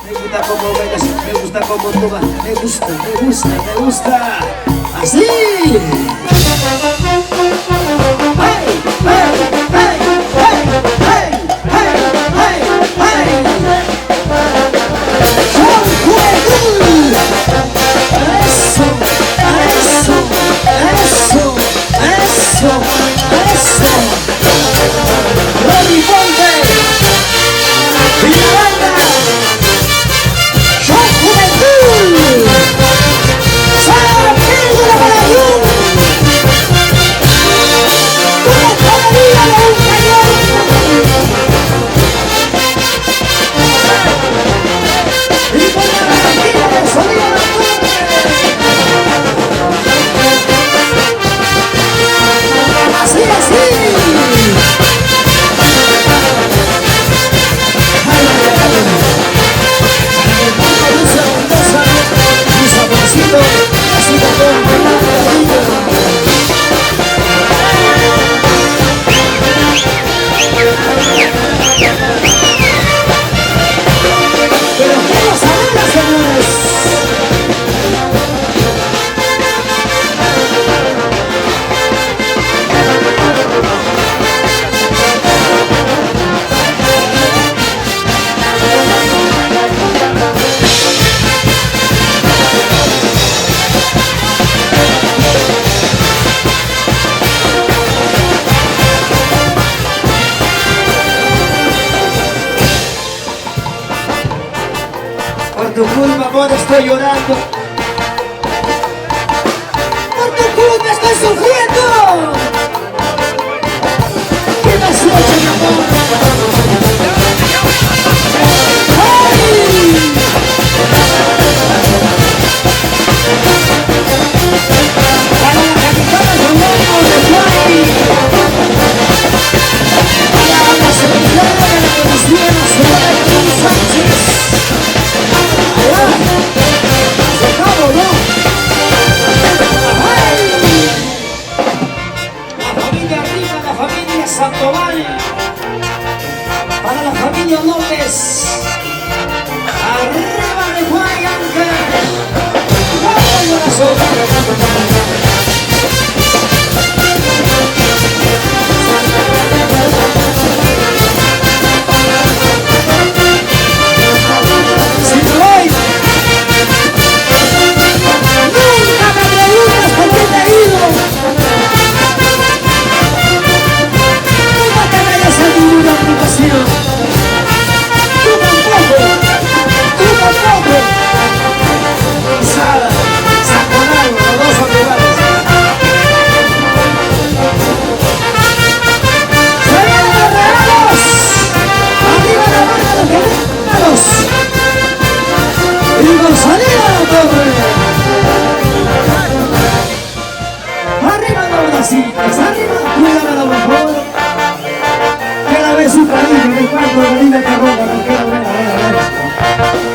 Me gusta como bailas, me gusta como tú vas. Me gusta, me gusta, me gusta. Así. ¡Hey! ¡Hey! ¡Hey! ¡Hey! ¡Hey! ¡Hey! ¡Hey! ¡Hey! ¡Son juventud! ¡Eso! ¡Eso! ¡Eso! ¡Eso! ¡Eso! ¡Rodi Ponte! ¡Y la banda! ¡Son juventud! ¡Sara Píldora para Jun! ¡Una escalería de un cañón! ¡Y con la garantía del sonido nocturno! ¡Así, así! Así con todo el pero quiero saber, señores. Por tu culpa, amor, estoy llorando. Por tu culpa estoy sufriendo. ¿Qué me has hecho, mi amor? ¡Ay! Para la capital del mundo de Juárez. Para la secretaria de la Policía Nacional, Kim Sánchez. La familia arriba, la familia Sandoval, para la familia López, arriba de Guayanca, ¡vamos, corazón!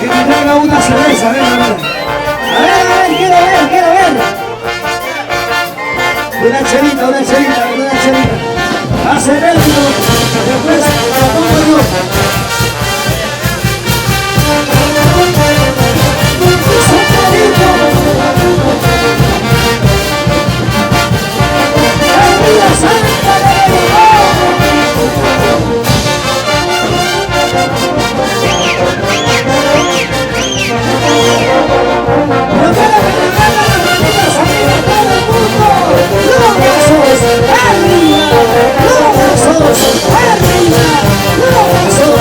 Que me traiga una cerveza, a ver, quiero ver. Una chelita. Hace verlo, después lo pongo yo. ¡Arriba! ¡Los brazos! ¡Arriba! ¡Los brazos!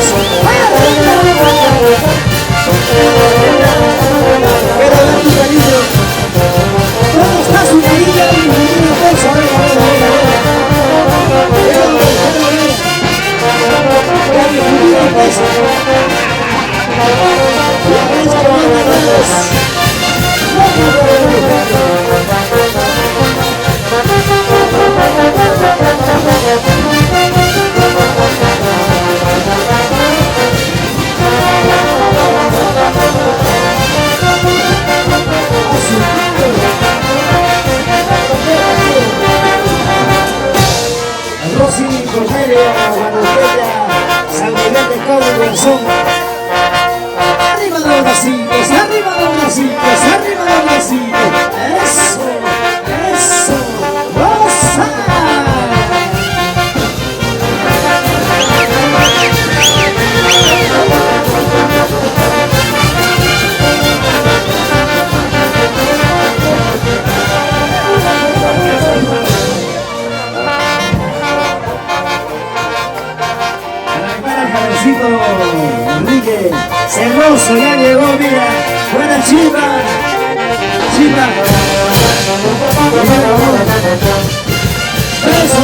los bracitos, arriba los bracitos. Eso, eso, goza. Enrique Cerroso ya llegó, mira, buena chiva, chiva, eso,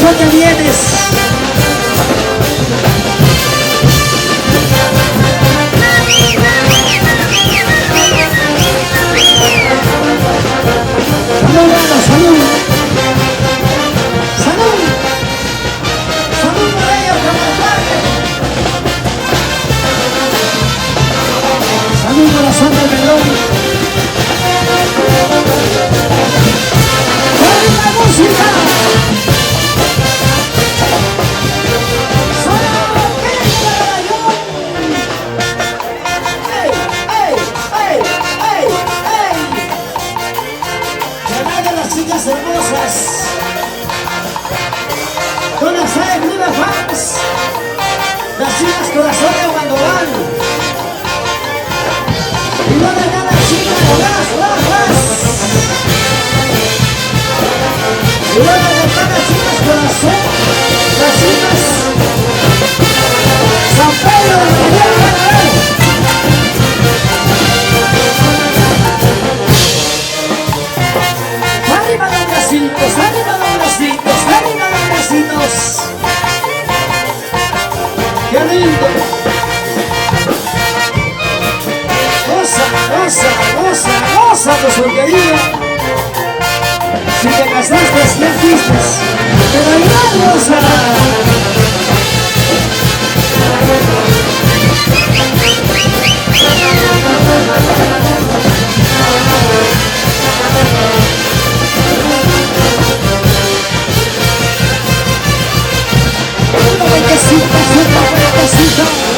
no te vienes. Salud, hermano, salud. Salud. Salud por ellos, León. ¡Arriba música! Chicas hermosas, con las Viva Fans, las chicas corazón de Guandolán, y no de nada chicas, más, y luego de cada chicas corazón, las chicas San Pedro de arriba los bracitos, arriba los bracitos, arriba los bracitos. ¡Qué lindo! Goza, goza, goza, goza tu soltería. Si te casaste, ya fuiste, pero igual goza. Una vueltecita, una vueltecita.